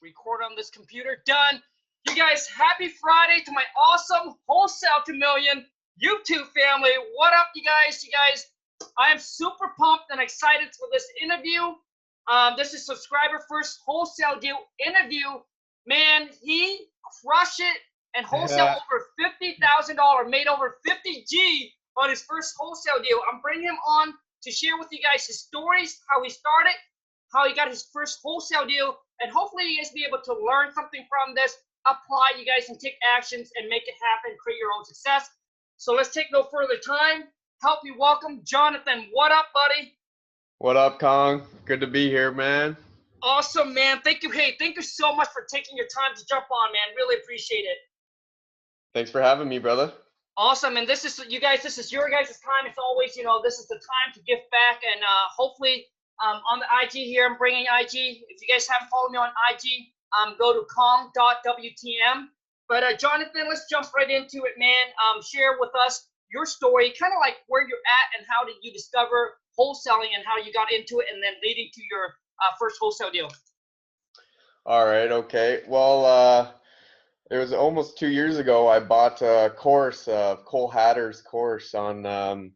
record on this computer. Done. You guys, happy Friday to my awesome Wholesale to Million YouTube family. What up, you guys? I am super pumped and excited for this interview. This is subscriber first wholesale deal interview. Man, he crushed it and wholesale over $50,000, made over 50G on his first wholesale deal. I'm bringing him on to share with you guys his stories, how he started, how he got his first wholesale deal, and hopefully you guys be able to learn something from this, apply, you guys can take actions and make it happen, create your own success. So let's take no further time. Help me welcome Jonathan. What up, buddy? What up, Khang? Good to be here, man. Awesome, man. Thank you. Hey, thank you so much for taking your time to jump on, man. Really appreciate it. Thanks for having me, brother. Awesome, and this is your guys' time. It's always, this is the time to give back, and hopefully on the IG here, I'm bringing IG. If you guys haven't followed me on IG, go to Khang.wtm. But Jonathan, let's jump right into it, man. Share with us your story, kind of like where you're at and how did you discover wholesaling and how you got into it, and then leading to your first wholesale deal. All right, okay. Well, it was almost 2 years ago. I bought a course, Cole Hatter's course on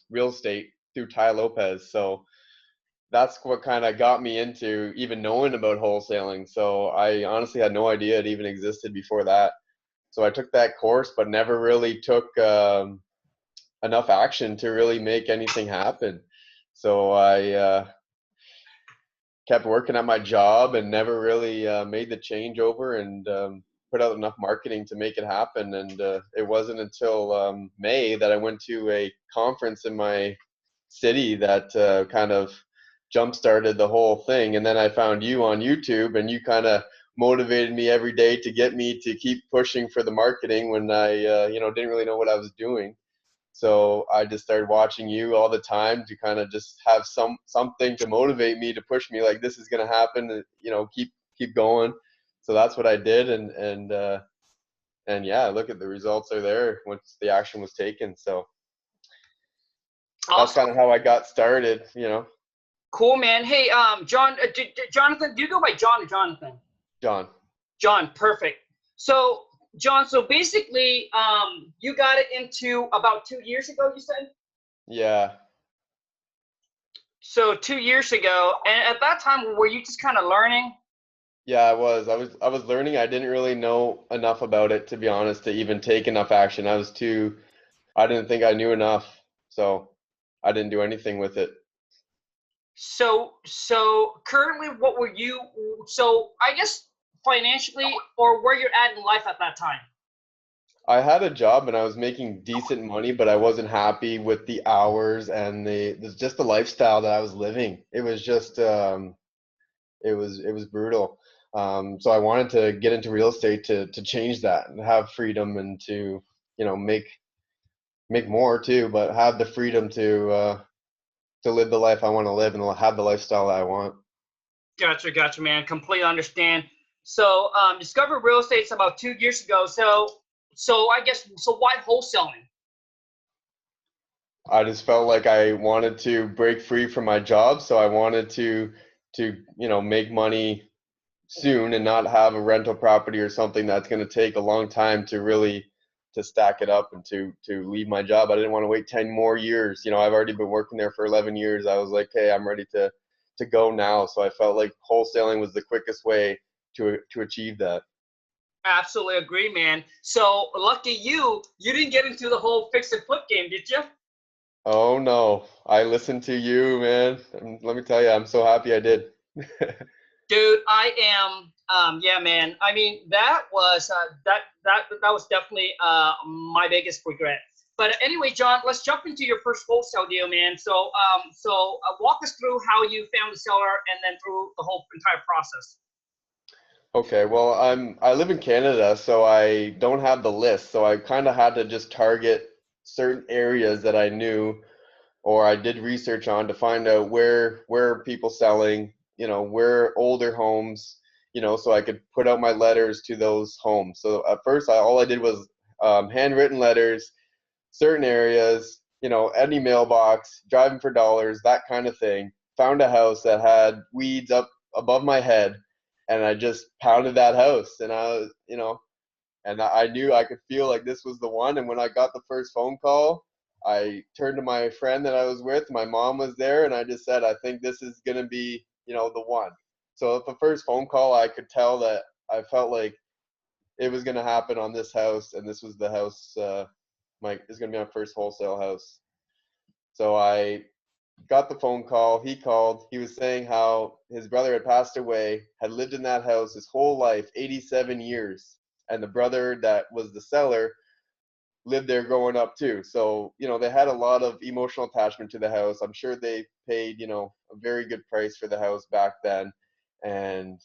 real estate through Ty Lopez. So that's what kind of got me into even knowing about wholesaling. So I honestly had no idea it even existed before that. So I took that course, but never really took enough action to really make anything happen. So I kept working at my job and never really made the changeover and put out enough marketing to make it happen. And it wasn't until May that I went to a conference in my city that kind of jump-started the whole thing. And then I found you on YouTube, and you kind of motivated me every day to get me to keep pushing for the marketing when I didn't really know what I was doing. So I just started watching you all the time to kind of just have something to motivate me, to push me like this is going to happen, keep going. So that's what I did, and yeah, look at the results are there once the action was taken. So that's kind of how I got started, Cool, man. Hey, Jonathan, do you go by John or Jonathan? John, perfect. So, John, basically, you got it into about 2 years ago, you said? Yeah. So 2 years ago, and at that time, were you just kind of learning? Yeah, I was learning. I didn't really know enough about it, to be honest, to even take enough action. I didn't think I knew enough, so I didn't do anything with it. So currently, I guess financially, or where you're at in life at that time? I had a job and I was making decent money, but I wasn't happy with the hours and just the lifestyle that I was living. It was just, it was brutal. So I wanted to get into real estate to change that and have freedom and to, make more too, but have the freedom to live the life I want to live and have the lifestyle that I want. Gotcha, man. Completely understand. So, discovered real estate about 2 years ago. So why wholesaling? I just felt like I wanted to break free from my job, so I wanted to make money soon and not have a rental property or something that's going to take a long time to really to stack it up and to leave my job. I didn't want to wait 10 more years. I've already been working there for 11 years. I was like, hey, I'm ready to go now. So I felt like wholesaling was the quickest way to achieve that. Absolutely agree, man. So lucky you didn't get into the whole fix and flip game, did you? Oh no, I listened to you, man. And let me tell you, I'm so happy I did. Dude, I am. Yeah, man. I mean, that was definitely my biggest regret. But anyway, John, let's jump into your first wholesale deal, man. So walk us through how you found the seller and then through the whole entire process. Okay, well, I live in Canada, so I don't have the list. So I kind of had to just target certain areas that I knew or I did research on to find out where are people selling, where older homes, so I could put out my letters to those homes. So at first, all I did was handwritten letters, certain areas, any mailbox, driving for dollars, that kind of thing. Found a house that had weeds up above my head. and I just pounded that house, and I was, and I knew I could feel like this was the one. And when I got the first phone call, I turned to my friend that I was with. My mom was there, and I just said, I think this is going to be, the one. So at the first phone call, I could tell that I felt like it was going to happen on this house, and this was the house. It's going to be my first wholesale house. So I got the phone call. He called. He was saying how his brother had passed away, had lived in that house his whole life, 87 years. And the brother that was the seller lived there growing up too. So, they had a lot of emotional attachment to the house. I'm sure they paid, a very good price for the house back then. And,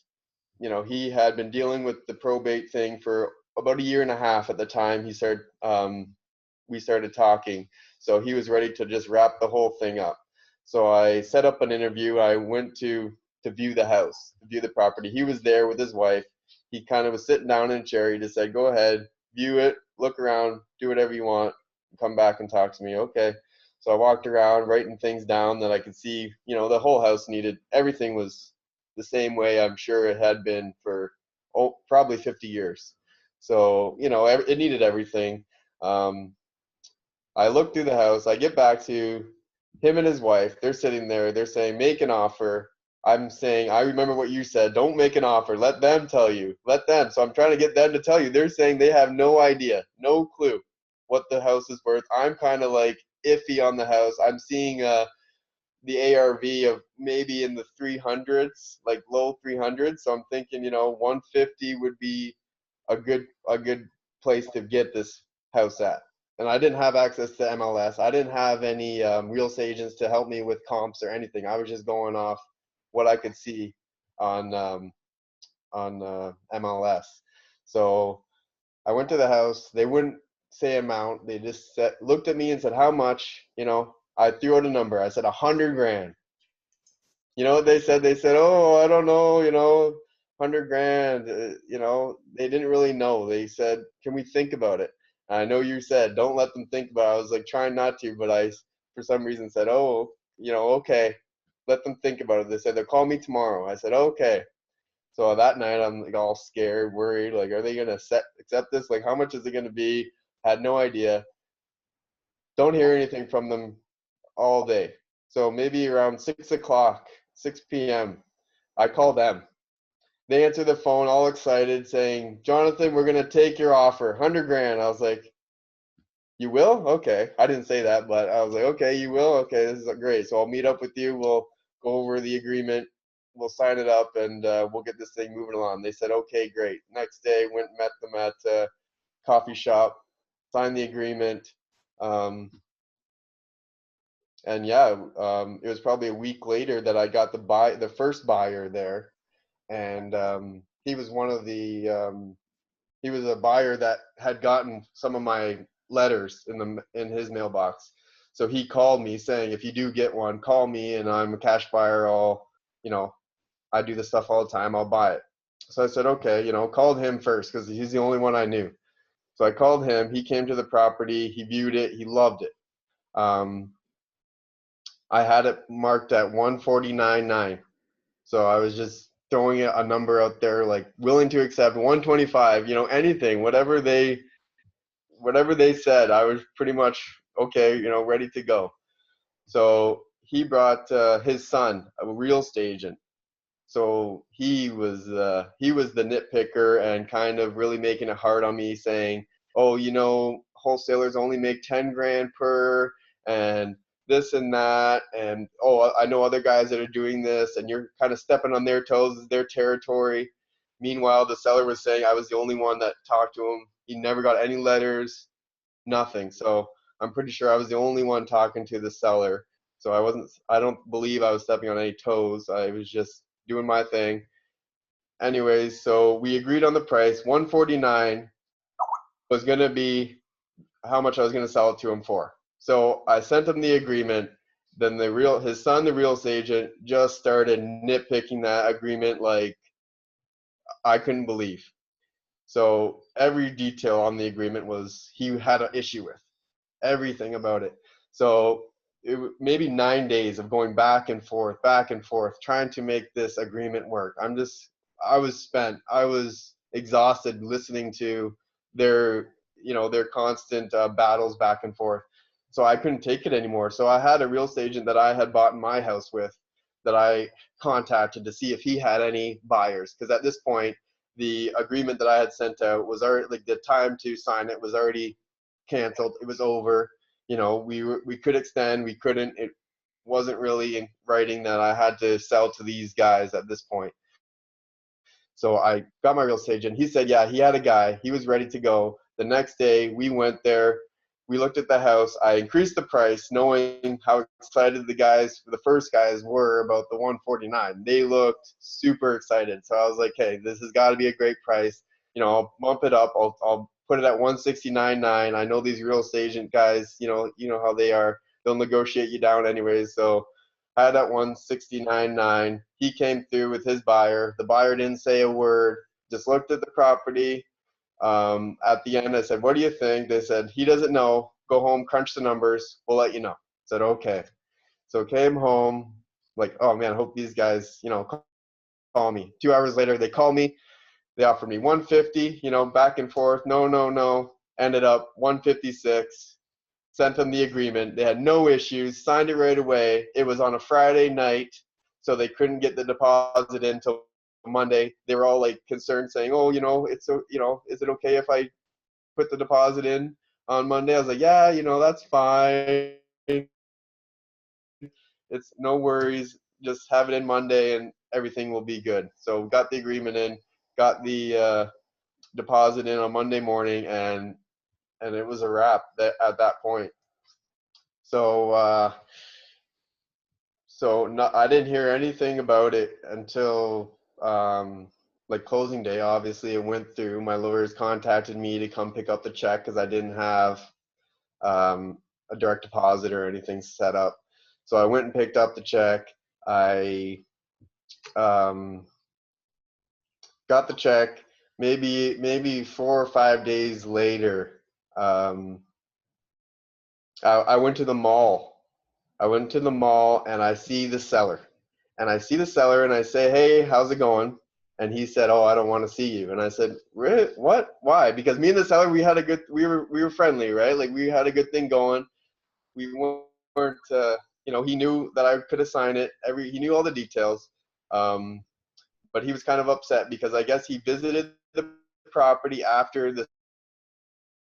he had been dealing with the probate thing for about a year and a half at the time we started talking. So he was ready to just wrap the whole thing up. So I set up an interview. I went to view the house, to view the property. He was there with his wife. He kind of was sitting down in a chair. He just said, go ahead, view it, look around, do whatever you want, come back and talk to me. Okay. So I walked around writing things down that I could see, the whole house needed. Everything was the same way I'm sure it had been for probably 50 years. So, it needed everything. I look through the house. I get back to him and his wife. They're sitting there. They're saying, make an offer. I'm saying, I remember what you said. Don't make an offer. Let them tell you. Let them. So I'm trying to get them to tell you. They're saying they have no idea, no clue what the house is worth. I'm kind of like iffy on the house. I'm seeing the ARV of maybe in the 300s, like low 300s. So I'm thinking, 150 would be a good place to get this house at. And I didn't have access to MLS. I didn't have any real estate agents to help me with comps or anything. I was just going off what I could see on MLS. So I went to the house. They wouldn't say amount. They just looked at me and said, "How much?" I threw out a number. I said 100 grand. You know what they said? They said, "Oh, I don't know, 100 grand." They didn't really know. They said, "Can we think about it?" I know you said, "Don't let them think about it." I was like trying not to, but I, for some reason, said, "Oh, okay, let them think about it." They said they'll call me tomorrow. I said, "Okay." So that night, I'm like all scared, worried. Like, are they gonna accept this? Like, how much is it gonna be? Had no idea. Don't hear anything from them all day. So maybe around 6 o'clock, 6 p.m., I call them. They answer the phone all excited saying, "Jonathan, we're going to take your offer, 100 grand. I was like, "You will?" Okay. I didn't say that, but I was like, "Okay, you will?" Okay, this is great. So I'll meet up with you. We'll go over the agreement. We'll sign it up, and we'll get this thing moving along. They said, "Okay, great." Next day, went and met them at a coffee shop, signed the agreement. And yeah, it was probably a week later that I got the first buyer there, and he was one of he was a buyer that had gotten some of my letters in his mailbox. So he called me saying, "If you do get one, call me, and I'm a cash buyer. I do this stuff all the time. I'll buy it." So I said, "Okay," called him first because he's the only one I knew. So I called him. He came to the property. He viewed it. He loved it. I had it marked at 149.9. So I was just throwing a number out there, like willing to accept 125, anything, whatever they said, I was pretty much okay, ready to go. So he brought his son, a real estate agent. So he was the nitpicker and kind of really making it hard on me, saying, "Oh, wholesalers only make 10 grand per, and this and that, and oh, I know other guys that are doing this, and you're kind of stepping on their toes, it's their territory." Meanwhile, the seller was saying I was the only one that talked to him. He never got any letters, nothing. So I'm pretty sure I was the only one talking to the seller. So I don't believe I was stepping on any toes. I was just doing my thing. Anyways, so we agreed on the price. 149 was going to be how much I was going to sell it to him for. So I sent him the agreement. Then his son, the real estate agent, just started nitpicking that agreement like I couldn't believe. So every detail on the agreement he had an issue with. Everything about it. So maybe 9 days of going back and forth, trying to make this agreement work. I was spent. I was exhausted listening to their, their constant battles back and forth. So I couldn't take it anymore. So I had a real estate agent that I had bought my house with that I contacted to see if he had any buyers. Because at this point, the agreement that I had sent out was already, like, the time to sign it was already canceled. It was over. We could extend, we couldn't. It wasn't really in writing that I had to sell to these guys at this point. So I got my real estate agent. He said, yeah, he had a guy. He was ready to go. The next day, we went there. We looked at the house. I increased the price, knowing how excited the first guys were about the 149. They looked super excited. So I was like, hey, this has got to be a great price. I'll bump it up. I'll put it at 169.9. I know these real estate agent guys, you know how they are. They'll negotiate you down anyways. So I had that 169.9. He came through with his buyer. The buyer didn't say a word, just looked at the property. At the end, I said, what do you think? They said, he doesn't know. Go home, crunch the numbers. We'll let you know. I said, okay. So came home, like, oh man, I hope these guys, call me. 2 hours later, they call me. They offered me 150, back and forth. No. Ended up 156. Sent them the agreement. They had no issues, signed it right away. It was on a Friday night, so they couldn't get the deposit in until Monday. They were all like concerned, saying, oh, is it okay if I put the deposit in on Monday? I was like, yeah, that's fine. It's no worries. Just have it in Monday and everything will be good. So got the agreement in, got the deposit in on Monday morning, and it was a wrap at that point. So I didn't hear anything about it until like closing day. Obviously, it went through. My lawyers contacted me to come pick up the check because I didn't have a direct deposit or anything set up. So I went and picked up the check. I got the check. Maybe 4 or 5 days later, I went to the mall. I went to the mall and I see the seller. And I see the seller and I say, hey, how's it going? And he said, oh, I don't want to see you. And I said, really? What? Why? Because me and the seller, we were friendly, right? Like, we had a good thing going. We weren't, he knew that I could assign it. He knew all the details. But he was kind of upset because I guess he visited the property after the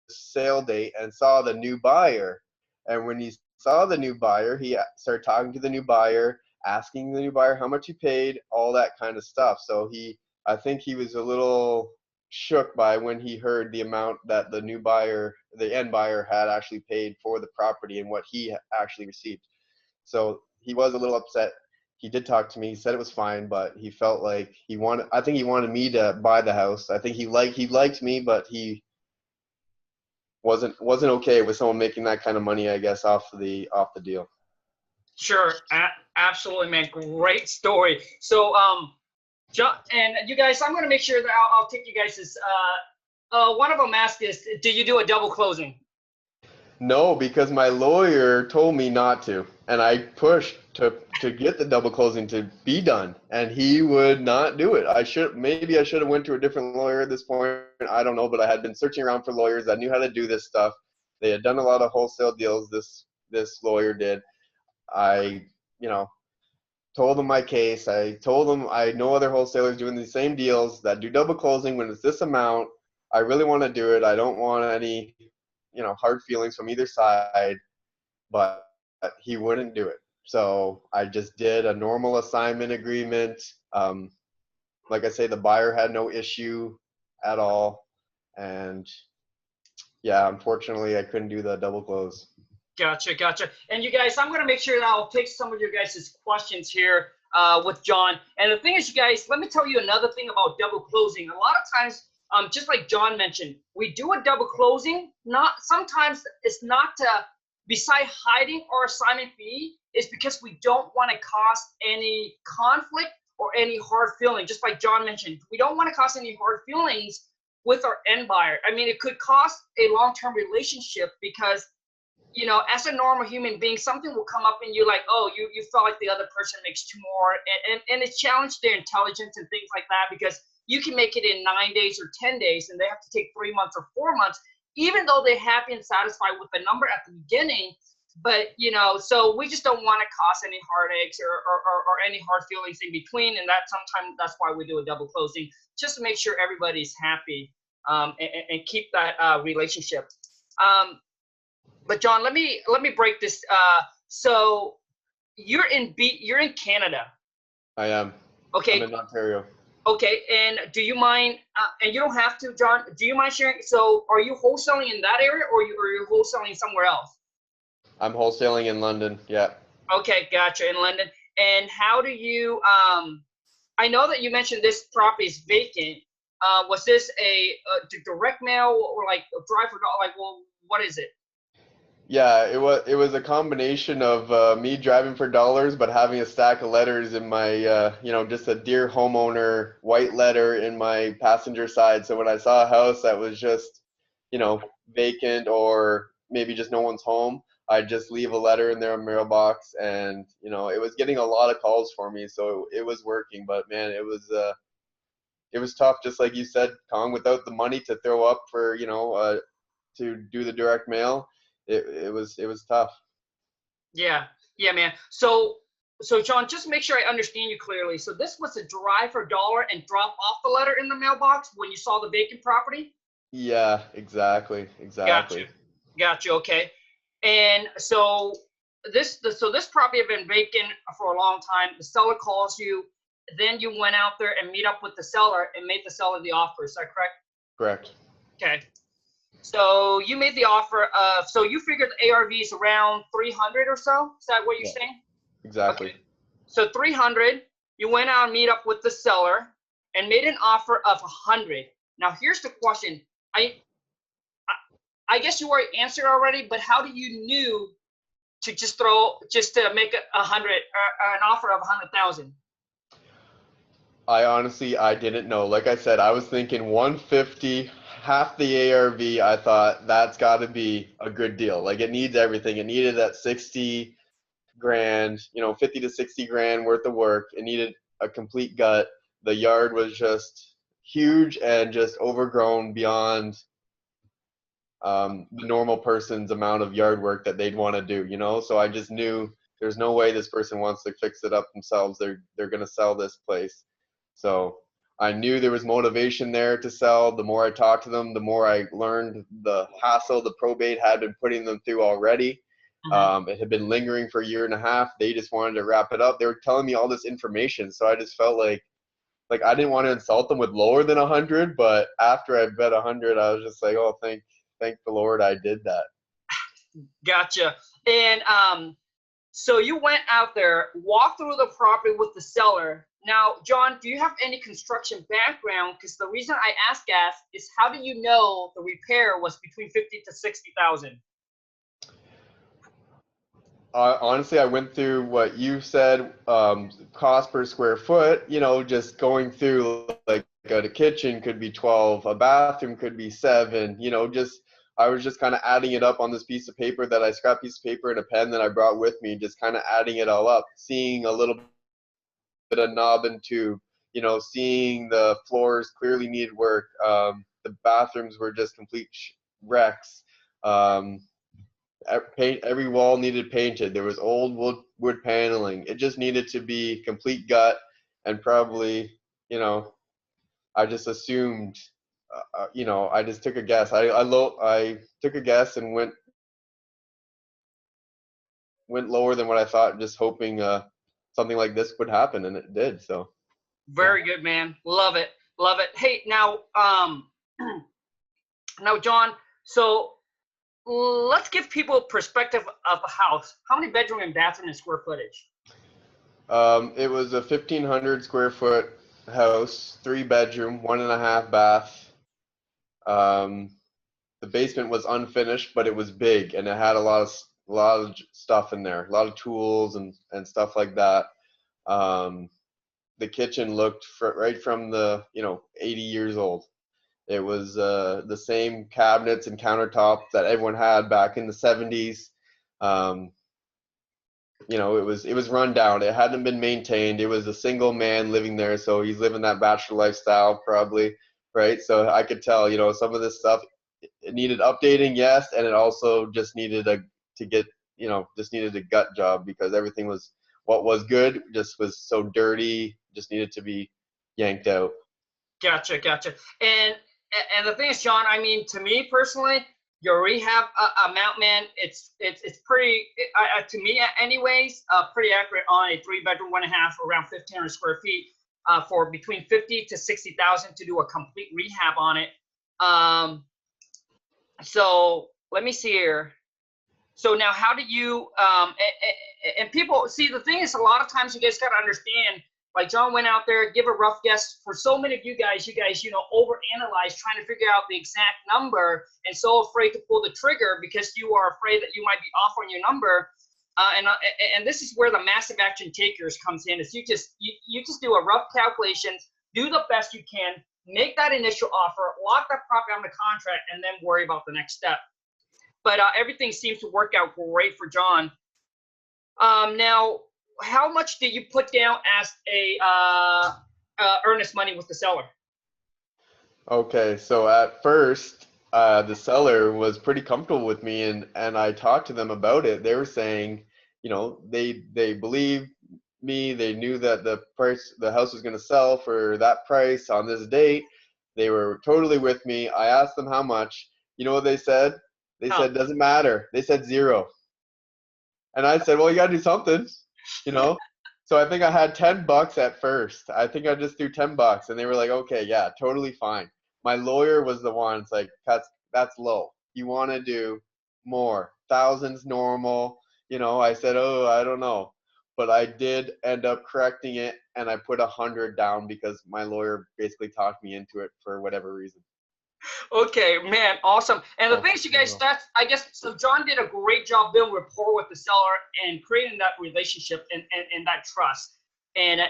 sale date and saw the new buyer. And when he saw the new buyer, he started talking to the new buyer, asking the new buyer how much he paid, all that kind of stuff. So I think he was a little shook by when he heard the amount that the end buyer had actually paid for the property and what he actually received. So he was a little upset. He did talk to me. He said it was fine, but he felt like I think he wanted me to buy the house. I think he liked me, but he wasn't okay with someone making that kind of money, I guess, off the deal. Sure, absolutely, man. Great story. So, John, and you guys, I'm going to make sure that I'll take you guys' one of them asked this, do you do a double closing? No, because my lawyer told me not to, and I pushed to get the double closing to be done, and he would not do it. I should have went to a different lawyer at this point. I don't know, but I had been searching around for lawyers that knew how to do this stuff. They had done a lot of wholesale deals. This lawyer did. I, told him my case. I told him I know other wholesalers doing the same deals that do double closing when it's this amount. I really want to do it. I don't want any hard feelings from either side, but he wouldn't do it. So I just did a normal assignment agreement. Like I say, the buyer had no issue at all. And yeah, unfortunately I couldn't do the double close. Gotcha. And you guys, I'm going to make sure that I'll take some of your guys' questions here with John. And the thing is, you guys, let me tell you another thing about double closing. A lot of times, just like John mentioned, we do a double closing. Sometimes it's not beside hiding our assignment fee, is because we don't want to cause any conflict or any hard feeling. Just like John mentioned, we don't want to cause any hard feelings with our end buyer. I mean, it could cost a long-term relationship because you know, as a normal human being, something will come up in you like, oh, you felt like the other person makes two more, and it challenged their intelligence and things like that, because you can make it in 9 days or 10 days, and they have to take 3 months or 4 months, even though they're happy and satisfied with the number at the beginning. But, you know, so we just don't want to cause any heartaches or any hard feelings in between. And that sometimes that's why we do a double closing, just to make sure everybody's happy, and keep that relationship. But John, let me break this. So you're in Canada. I am. Okay. I'm in Ontario. Okay, and do you mind? And you don't have to, John. Do you mind sharing? So, are you wholesaling in that area, or you wholesaling somewhere else? I'm wholesaling in London. Yeah. Okay, gotcha. In London. And how do you? I know that you mentioned this property is vacant. Was this a direct mail or like a drive for like? Well, what is it? Yeah, it was a combination of me driving for dollars, but having a stack of letters in my, just a dear homeowner white letter in my passenger side. So when I saw a house that was just, vacant or maybe just no one's home, I'd just leave a letter in their mailbox, and it was getting a lot of calls for me, so it was working. But man, it was tough, just like you said, Khang, without the money to throw up for, to do the direct mail. It was tough. Yeah, man. So John, just make sure I understand you clearly. So this was a drive for a dollar and drop off the letter in the mailbox when you saw the vacant property? Yeah, exactly. Got you. Okay. And so this property had been vacant for a long time. The seller calls you, then you went out there and meet up with the seller and made the seller the offer. Is that correct? Correct. Okay. So you made the offer of, so you figured the ARV is around 300 or so? Is that what you're saying? Exactly. Okay. So 300, you went out and meet up with the seller and made an offer of 100. Now here's the question. I guess you already answered already, but how do you knew to just to make 100, an offer of 100,000? I didn't know. Like I said, I was thinking 150, half the ARV. I thought that's got to be a good deal. Like it needs everything. It needed that 60 grand, 50 to 60 grand worth of work. It needed a complete gut. The yard was just huge and just overgrown beyond the normal person's amount of yard work that they'd want to do, So I just knew there's no way this person wants to fix it up themselves. They're going to sell this place. So I knew there was motivation there to sell. The more I talked to them, the more I learned the hassle the probate had been putting them through already. It had been lingering for a year and a half. They just wanted to wrap it up. They were telling me all this information, so I just felt like I didn't want to insult them with lower than 100. But after I bet 100, I was just like, oh, thank the Lord I did that. Gotcha. And so you went out there, walked through the property with the seller. Now, John, do you have any construction background? Because the reason I ask is how do you know the repair was between 50 to 60,000? Honestly, I went through what you said, cost per square foot, just going through like a kitchen could be 12, a bathroom could be 7, I was just kind of adding it up on this piece of paper that I scrapped piece of paper and a pen that I brought with me, just kind of adding it all up, seeing a little bit of knob and tube, seeing the floors clearly needed work. The bathrooms were just complete wrecks. Every wall needed painted. There was old wood paneling. It just needed to be complete gut, and probably, I just assumed, I just took a guess. I took a guess and went lower than what I thought, just hoping something like this would happen, and it did. So very good, man. Love it. Hey, now now John, so let's give people a perspective of a house. How many bedroom and bathroom and square footage? It was a 1,500 square foot house, 3-bedroom, 1.5 bath. The basement was unfinished, but it was big, and it had a lot of stuff in there, a lot of tools and stuff like that. The kitchen looked right from the 80 years old. It was the same cabinets and countertops that everyone had back in the 70s. You know, it was run down. It hadn't been maintained. It was a single man living there, so he's living that bachelor lifestyle probably, right? So I could tell, you know, some of this stuff, it needed updating, yes, and it also just needed just needed a gut job, because everything was what was good just was so dirty, just needed to be yanked out. Gotcha, gotcha. And the thing is, John, I mean, to me personally, your rehab amount, man, it's pretty, to me, anyways, pretty accurate on a 3 bedroom, 1.5, around 1,500 square feet, for between 50 to 60,000 to do a complete rehab on it. So let me see here. So now, how do you and people see, the thing is, a lot of times you guys got to understand. Like John went out there, give a rough guess. For so many of you guys, overanalyze, trying to figure out the exact number, and so afraid to pull the trigger because you are afraid that you might be off on your number. And this is where the massive action takers comes in. Is you just do a rough calculations, do the best you can, make that initial offer, lock that property on the contract, and then worry about the next step. But everything seems to work out great for John. Now, how much did you put down as a earnest money with the seller? Okay, so at first, the seller was pretty comfortable with me, and I talked to them about it. They were saying, you know, they believed me. They knew that the house was going to sell for that price on this date. They were totally with me. I asked them how much. You know what they said? They said, doesn't matter. They said zero. And I said, well, you got to do something, you know? So I think I had $10 at first. I think I just threw $10, and they were like, okay, yeah, totally fine. My lawyer was the one. It's like, that's low. You want to do more. Thousands normal. You know, I said, oh, I don't know. But I did end up correcting it, and I put 100 down because my lawyer basically talked me into it for whatever reason. Okay, man, awesome. And the thing is, you guys, I guess, so John did a great job building rapport with the seller and creating that relationship and that trust. And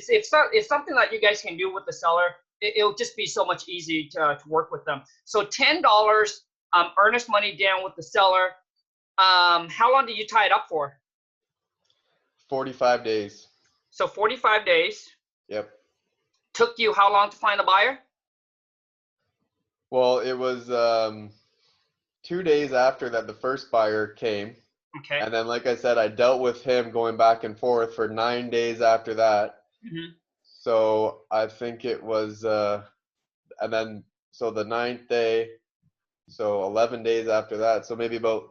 it's something that you guys can do with the seller. It'll just be so much easier to work with them. So $10 earnest money down with the seller. How long do you tie it up for? 45 days. So 45 days. Yep. Took you how long to find a buyer? Well, it was 2 days after that the first buyer came. Okay. And then, like I said, I dealt with him going back and forth for 9 days after that. Mm-hmm. So I think it was, and then, so the 9th day, so 11 days after that. So maybe about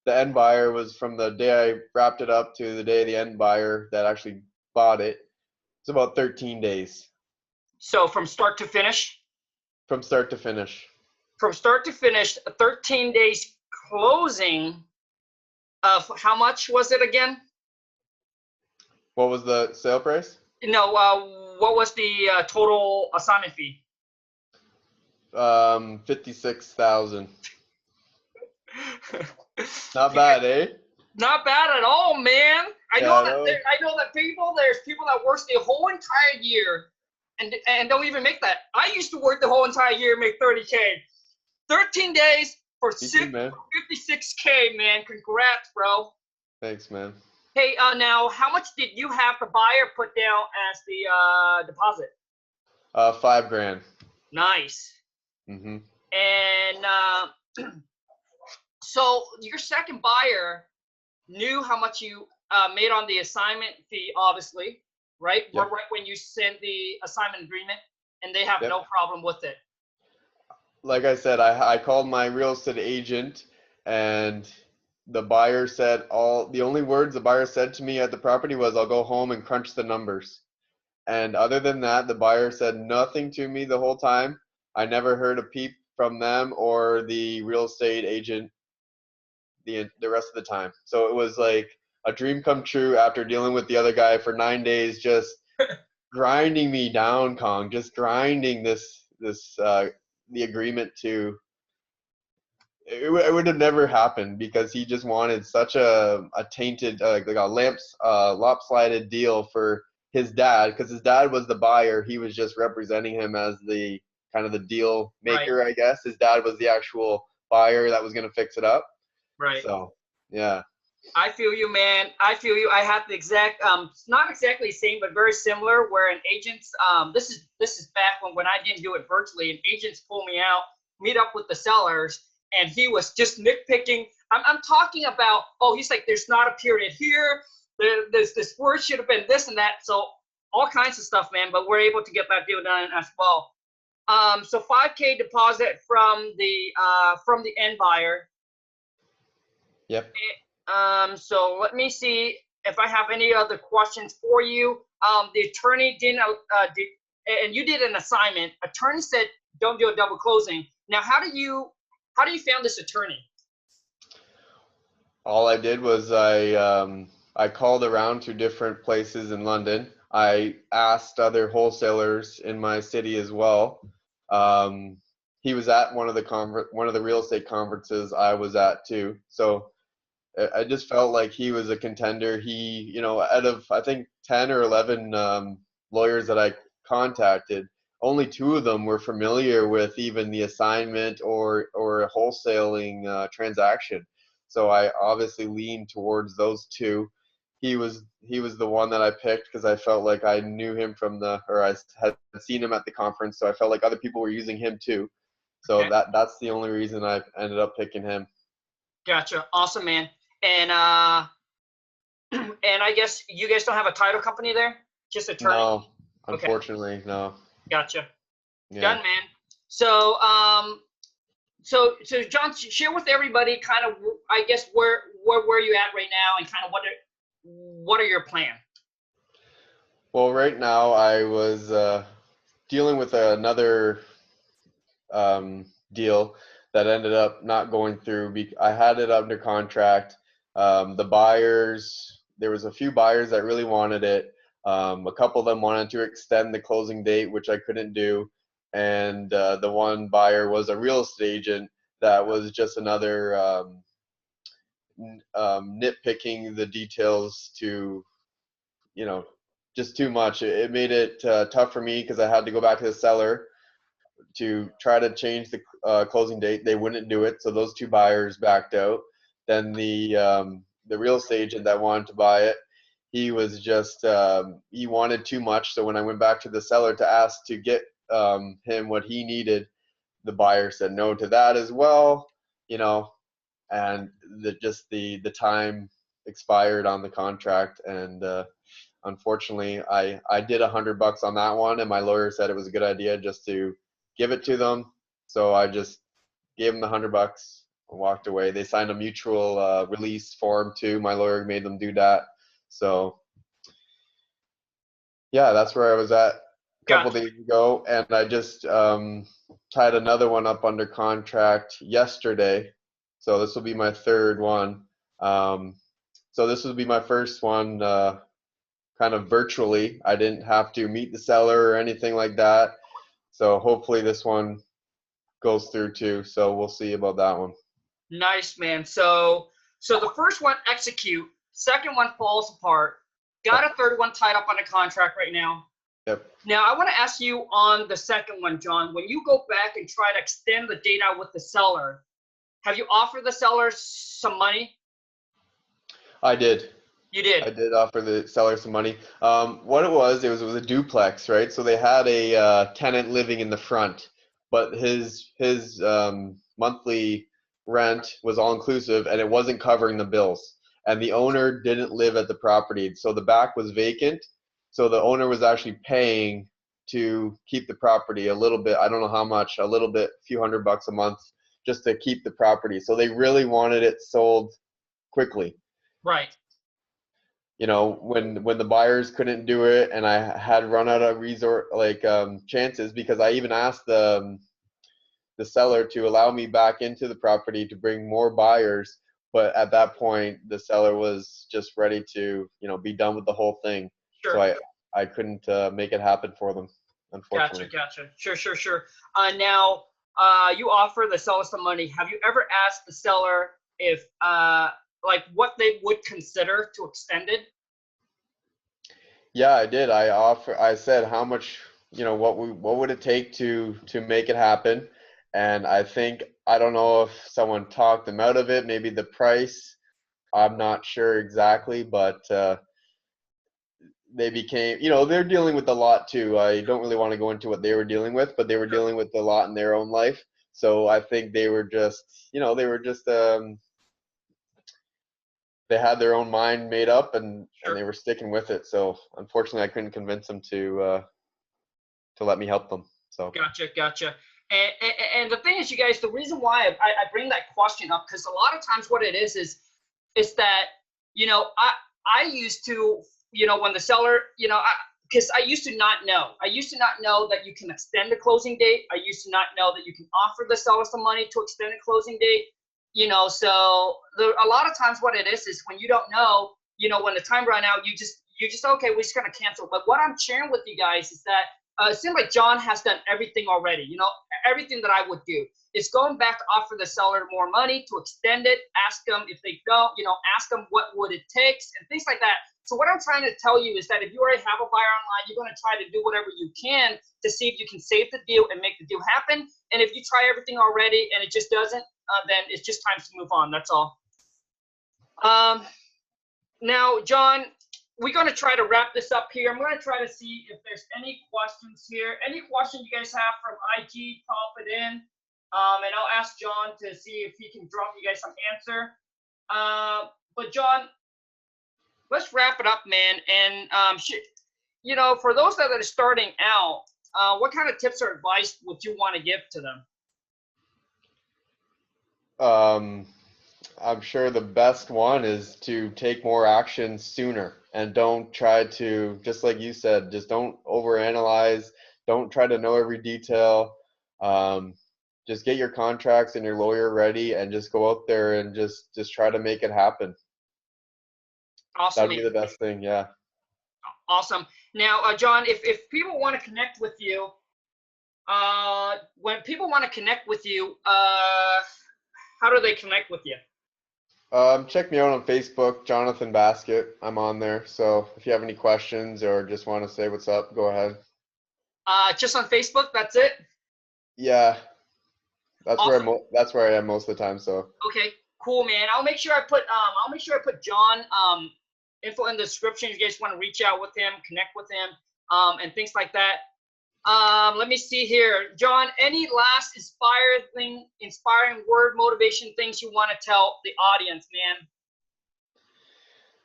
the end buyer was from the day I wrapped it up to the day the end buyer that actually bought it. It's about 13 days. So from start to finish? From start to finish. From start to finish, 13 days closing. How much was it again? What was the sale price? No, what was the total assignment fee? 56,000. Not bad, eh? Not bad at all, man. I know that there's people that work the whole entire year and don't even make that. I used to work the whole entire year and make 30K. 13 days for 56K, man. Congrats, bro. Thanks, man. Hey, now, how much did you have the buyer put down as the deposit? $5,000. Nice. Mm-hmm. And so your second buyer knew how much you made on the assignment fee, obviously, right? Yep. Right when you sent the assignment agreement, and they have Yep. no problem with it. Like I said, I called my real estate agent, and the buyer said the only words the buyer said to me at the property was, I'll go home and crunch the numbers. And other than that, the buyer said nothing to me the whole time. I never heard a peep from them or the real estate agent the rest of the time. So it was like a dream come true after dealing with the other guy for 9 days, just grinding me down, Khang, just grinding the agreement to. It would have never happened because he just wanted such a tainted, like a lopsided deal for his dad, because his dad was the buyer. He was just representing him as the kind of the deal maker, right. I guess. His dad was the actual buyer that was going to fix it up. Right. So, yeah. I feel you, man. I feel you. I had the exact, not exactly the same, but very similar. Where an agent's, this is back when I didn't do it virtually, and agents pull me out, meet up with the sellers, and he was just nitpicking. I'm talking about, oh, he's like, there's not a period here. There's this word should have been this and that. So all kinds of stuff, man. But we're able to get that deal done as well. So 5K deposit from the end buyer. Yep. So let me see if I have any other questions for you. The attorney didn't, and you did an assignment. Attorney said don't do a double closing. Now, how do you found this attorney? All I did was I called around to different places in London. I asked other wholesalers in my city as well. He was at one of the real estate conferences I was at too. So I just felt like he was a contender. He, out of I think 10 or 11 lawyers that I contacted, only 2 of them were familiar with even the assignment or a wholesaling transaction. So I obviously leaned towards those 2. He was the one that I picked because I felt like I knew him or I had seen him at the conference. So I felt like other people were using him too. So Okay. that's the only reason I ended up picking him. Gotcha. Awesome, man. And and I guess you guys don't have a title company there? Just attorney? No, Okay. unfortunately, no. Gotcha. Yeah. Done, man. So so John, share with everybody kind of, I guess, where you at right now, and kind of what are your plans? Well, right now I was dealing with another deal that ended up not going through. I had it under contract. The buyers, there was a few buyers that really wanted it. A couple of them wanted to extend the closing date, which I couldn't do. And the one buyer was a real estate agent that was just another nitpicking the details to, just too much. It made it tough for me because I had to go back to the seller to try to change the closing date. They wouldn't do it, so those 2 buyers backed out. Then the real estate agent that wanted to buy it, he was just he wanted too much. So when I went back to the seller to ask to get him what he needed, the buyer said no to that as well. And the time expired on the contract, and unfortunately I did $100 on that one, and my lawyer said it was a good idea just to give it to them. So I just gave them the $100 and walked away. They signed a mutual release form too. My lawyer made them do that. So yeah, that's where I was at a couple Gotcha. days ago, and I just tied another one up under contract yesterday. So this will be my 3rd one. So this will be my first one kind of virtually. I didn't have to meet the seller or anything like that. So hopefully this one goes through too. So we'll see about that one. Nice, man. So the first one execute, second one falls apart. Got a third one tied up on a contract right now. Yep. Now I want to ask you on the second one, John. When you go back and try to extend the date out with the seller, have you offered the seller some money? I did. You did. I did offer the seller some money. What it was a duplex, right? So they had a tenant living in the front, but his monthly rent was all inclusive, and it wasn't covering the bills. And the owner didn't live at the property, so the back was vacant. So the owner was actually paying to keep the property a little bit. I don't know how much, a little bit, a few $100 a month, just to keep the property. So they really wanted it sold quickly. Right. When the buyers couldn't do it, and I had run out of chances, because I even asked the seller to allow me back into the property to bring more buyers, but at that point the seller was just ready to be done with the whole thing. Sure. So I couldn't make it happen for them, unfortunately. Gotcha. Sure. Now you offer the seller some money. Have you ever asked the seller if what they would consider to extend it? Yeah, I did. I said how much, what would it take to make it happen? And I think I don't know if someone talked them out of it, maybe the price. I'm not sure exactly, but they became, they're dealing with a lot too. I don't really want to go into what they were dealing with, but they were dealing with a lot in their own life. So I think they were just, they had their own mind made up, and they were sticking with it. So unfortunately, I couldn't convince them to let me help them. So Gotcha. And the thing is, you guys, the reason why I bring that question up, because a lot of times what it is that, I used to, when the seller, because I used to not know. I used to not know that you can extend the closing date. I used to not know that you can offer the seller some money to extend the closing date. So a lot of times what it is when you don't know, when the time run out, you just okay, we're just gonna cancel. But what I'm sharing with you guys is that it seems like John has done everything already. Everything that I would do. It's going back to offer the seller more money to extend it. Ask them if they don't, ask them what would it takes and things like that. So what I'm trying to tell you is that if you already have a buyer online, you're going to try to do whatever you can to see if you can save the deal and make the deal happen. And if you try everything already and it just doesn't, then it's just time to move on. That's all. Now, John, we're going to try to wrap this up here. I'm going to try to see if there's any questions here. Any questions you guys have from IG, pop it in. And I'll ask John to see if he can drop you guys some answer. But John, let's wrap it up, man. And, for those that are starting out, what kind of tips or advice would you want to give to them? I'm sure the best one is to take more action sooner, and don't try to, just like you said, just don't overanalyze. Don't try to know every detail. Just get your contracts and your lawyer ready, and just go out there and just try to make it happen. Awesome. That'd be the best thing. Yeah. Awesome. Now, John, if people want to connect with you, when people want to connect with you, how do they connect with you? Check me out on Facebook, Jonathan Baskett. I'm on there. So if you have any questions or just want to say what's up, go ahead. Just on Facebook, that's it? Yeah. That's awesome. where I am most of the time. So okay, cool, man. I'll make sure I put John info in the description. If you guys want to reach out with him, connect with him, and things like that. Let me see here, John. Any last inspiring word, motivation things you want to tell the audience, man?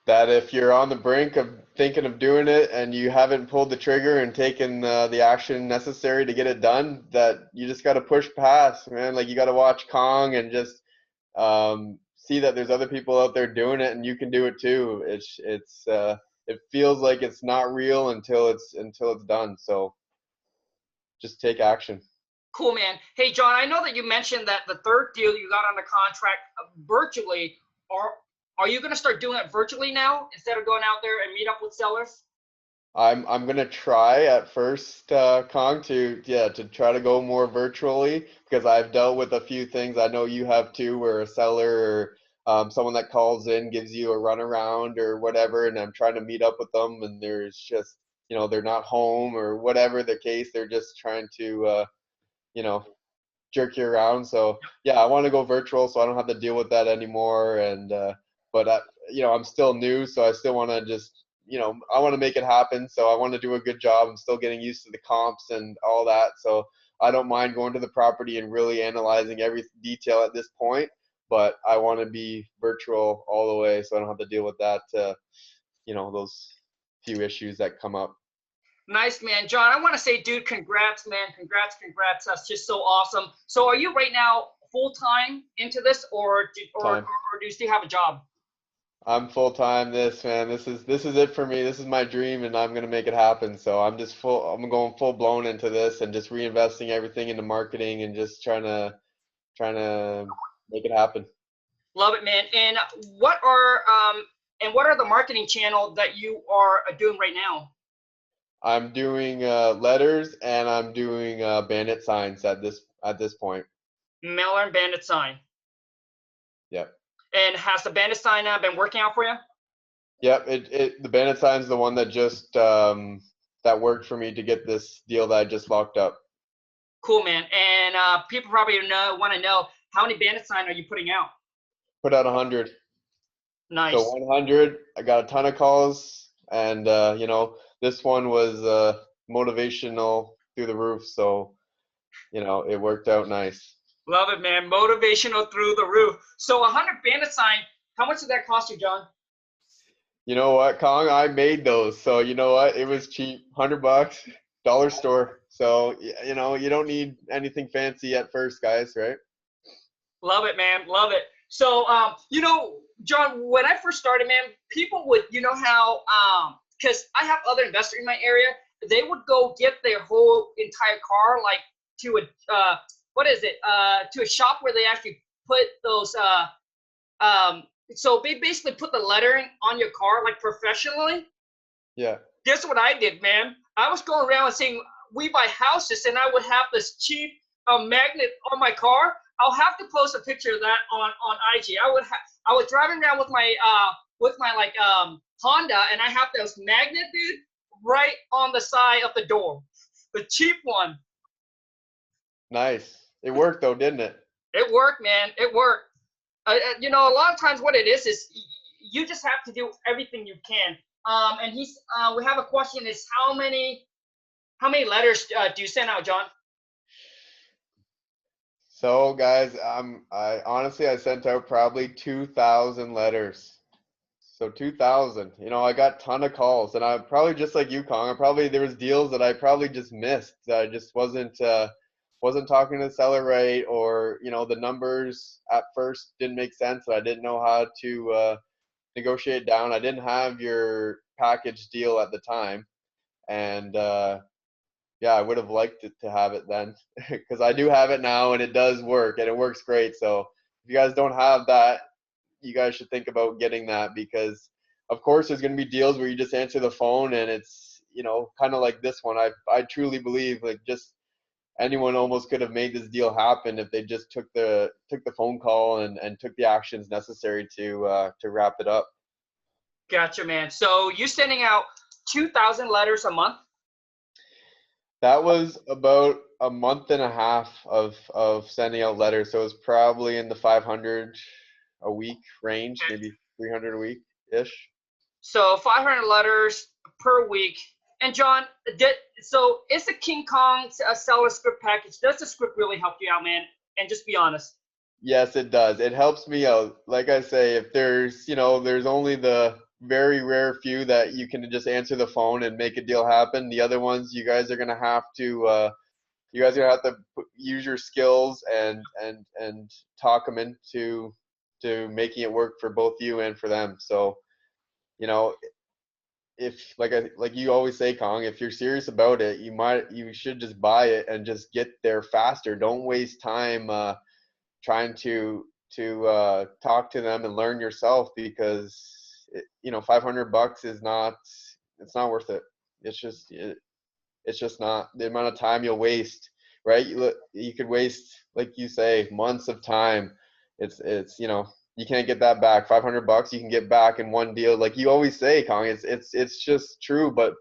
That if you're on the brink of thinking of doing it and you haven't pulled the trigger and taken the action necessary to get it done, that you just got to push past, man. Like, you got to watch Khang and just see that there's other people out there doing it, and you can do it too. It feels like it's not real until it's done. So just take action. Cool, man. Hey, John, I know that you mentioned that the third deal you got on the contract virtually. Are you going to start doing it virtually now instead of going out there and meet up with sellers? I'm going to try at first, Khang, to try to go more virtually, because I've dealt with a few things. I know you have too, where a seller or someone that calls in gives you a runaround or whatever, and I'm trying to meet up with them, and there's just, they're not home or whatever the case. They're just trying to, jerk you around. So yeah, I want to go virtual so I don't have to deal with that anymore. And but I'm still new, so I still want to just, I want to make it happen. So I want to do a good job. I'm still getting used to the comps and all that. So I don't mind going to the property and really analyzing every detail at this point, but I want to be virtual all the way so I don't have to deal with that, those few issues that come up. Nice, man. John, I want to say, dude, congrats, man. Congrats. That's just so awesome. So are you right now full-time into this, or do you still have a job? I'm full-time this is it for me. This is my dream, and I'm going to make it happen. So I'm going full blown into this and just reinvesting everything into marketing and just trying to make it happen. Love it, man. And what are the marketing channels that you are doing right now? I'm doing letters, and I'm doing bandit signs at this point. Mailer and bandit sign. Yep. And has the bandit sign been working out for you? Yep. The bandit sign is the one that just that worked for me to get this deal that I just locked up. Cool, man. And people probably want to know, how many bandit sign are you putting out? Put out 100. Nice. So 100. I got a ton of calls, and you know, this one was motivational through the roof. So you know, it worked out nice. Love it, man. Motivational through the roof. So 100 bandit sign. How much did that cost you, John? You know what, Khang? I made those, so you know what? It was cheap, $100, dollar store. So you know, you don't need anything fancy at first, guys, right? Love it, man. Love it. So, you know, John, when I first started, man, people would, you know how, because I have other investors in my area, they would go get their whole entire car, like to a, to a shop where they actually put those, so they basically put the lettering on your car, like professionally. Yeah. Guess what I did, man? I was going around and saying, we buy houses, and I would have this cheap magnet on my car. I'll have to post a picture of that on IG. I was driving around with my like Honda, and I have those magnet, dude, right on the side of the door, the cheap one. Nice. It worked though, didn't it? It worked, man. It worked. You know, a lot of times what it is you just have to do everything you can. And we have a question: is how many letters do you send out, John? So guys, I honestly I sent out probably 2,000 letters. So 2,000. You know, I got a ton of calls, and I'm probably just like you, Khang. There was deals that I probably just missed. That I just wasn't talking to the seller right, or you know, the numbers at first didn't make sense, and I didn't know how to negotiate down. I didn't have your package deal at the time, and yeah, I would have liked it to have it then, because I do have it now, and it does work, and it works great. So if you guys don't have that, you guys should think about getting that, because of course there's going to be deals where you just answer the phone, and it's, you know, kind of like this one. I truly believe like just anyone almost could have made this deal happen if they just took the phone call and took the actions necessary to wrap it up. Gotcha, man. So you're sending out 2,000 letters a month? That was about a month and a half of sending out letters. So it was probably in the 500 a week range, maybe 300 a week ish. So 500 letters per week. And John, so is the King Kong seller script package, does the script really help you out, man? And just be honest. Yes, it does. It helps me out. Like I say, if there's, you know, there's only the very rare few that you can just answer the phone and make a deal happen. The other ones, you guys are gonna have to use your skills and talk them into making it work for both you and for them. So, you know, if like you always say, Khang, if you're serious about it, you should just buy it and just get there faster. Don't waste time trying to talk to them and learn yourself, because you know, $500 is not, it's not worth it. It's just not. The amount of time you'll waste, right? You could waste, like you say, months of time. It's you know, you can't get that back. $500 you can get back in one deal, like you always say, Khang. It's just true, but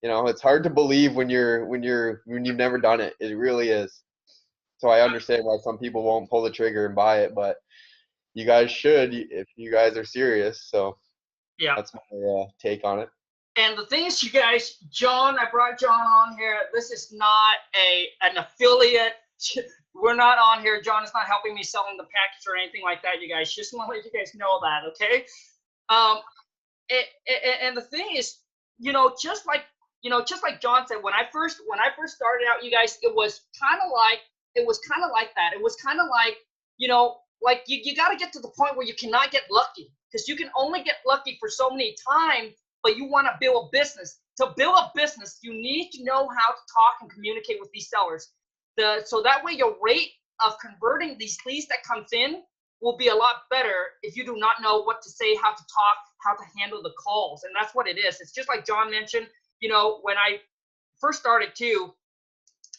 you know, it's hard to believe when you've never done it. It really is. So I understand why some people won't pull the trigger and buy it, but you guys should if you guys are serious. So yeah, that's my take on it. And the thing is, you guys, John, I brought John on here. This is not an affiliate. We're not on here. John is not helping me selling the package or anything like that, you guys. Just want to let you guys know that, okay? And the thing is, you know, just like John said, when I first started out, you guys, it was kind of like that. It was kind of like, you know, like you got to get to the point where you cannot get lucky, because you can only get lucky for so many times. But you want to build a business. To build a business, you need to know how to talk and communicate with these sellers. So that way your rate of converting these leads that comes in will be a lot better if you do not know what to say, how to talk, how to handle the calls. And that's what it is. It's just like John mentioned, you know, when I first started too,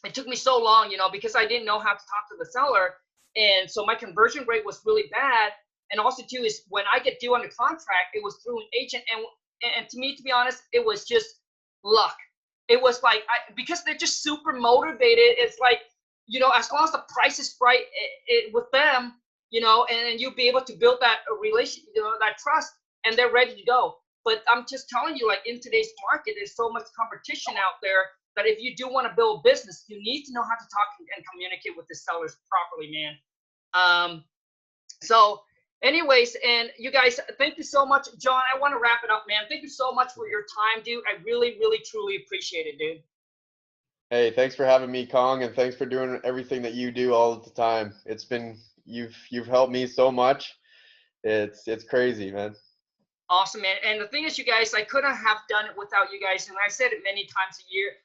it took me so long, you know, because I didn't know how to talk to the seller. And so my conversion rate was really bad. And also too is when I get due on the contract, it was through an agent. And to me, to be honest, it was just luck. It was like, because they're just super motivated. It's like, you know, as long as the price is right with them, you know, and you'll be able to build that relation, you know, that trust, and they're ready to go. But I'm just telling you, like in today's market, there's so much competition out there that if you do want to build a business, you need to know how to talk and communicate with the sellers properly, man. So anyways, and you guys, thank you so much. John, I want to wrap it up, man. Thank you so much for your time, dude. I really, really, truly appreciate it, dude. Hey, thanks for having me, Khang, and thanks for doing everything that you do all the time. It's been you've helped me so much. It's crazy, man. Awesome, man. And the thing is, you guys, I couldn't have done it without you guys. And I said it many times a year,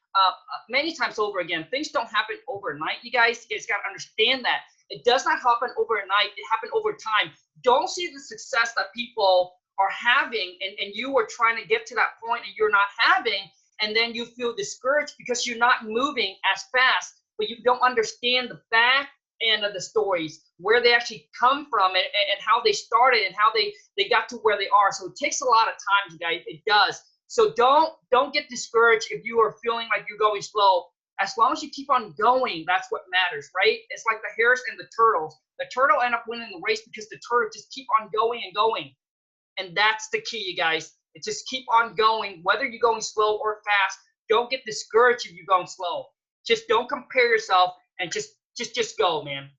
many times over again. Things don't happen overnight, you guys. You guys got to understand that. It does not happen overnight. It happened over time. Don't see the success that people are having, and you are trying to get to that point and you're not having, and then you feel discouraged because you're not moving as fast, but you don't understand the back end of the stories, where they actually come from, and how they started and how they got to where they are. So it takes a lot of time, you guys. It does. So don't get discouraged if you are feeling like you're going slow. As long as you keep on going, that's what matters, right? It's like the hares and the turtles. The turtle end up winning the race because the turtle just keep on going and going. And that's the key, you guys. It's just keep on going, whether you're going slow or fast. Don't get discouraged if you're going slow. Just don't compare yourself, and just go, man.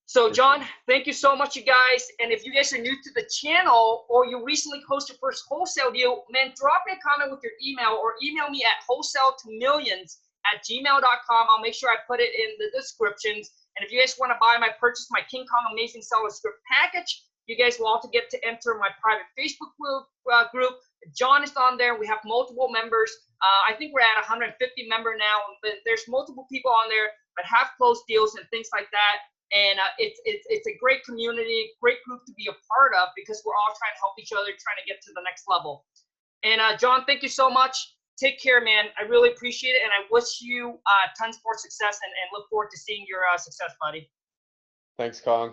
So John, thank you so much, you guys. And if you guys are new to the channel, or you recently closed your first wholesale deal, man, drop me a comment with your email, or email me at wholesaletomillions@gmail.com. I'll make sure I put it in the descriptions. And if you guys want to buy purchase my King Kong Amazing Seller Script package, you guys will also get to enter my private Facebook group. John is on there. We have multiple members. I think we're at 150 member now, but there's multiple people on there that have closed deals and things like that. And it's a great community, great group to be a part of, because we're all trying to help each other, trying to get to the next level. And John, thank you so much. Take care, man. I really appreciate it, and I wish you tons more success, and look forward to seeing your success, buddy. Thanks, Khang.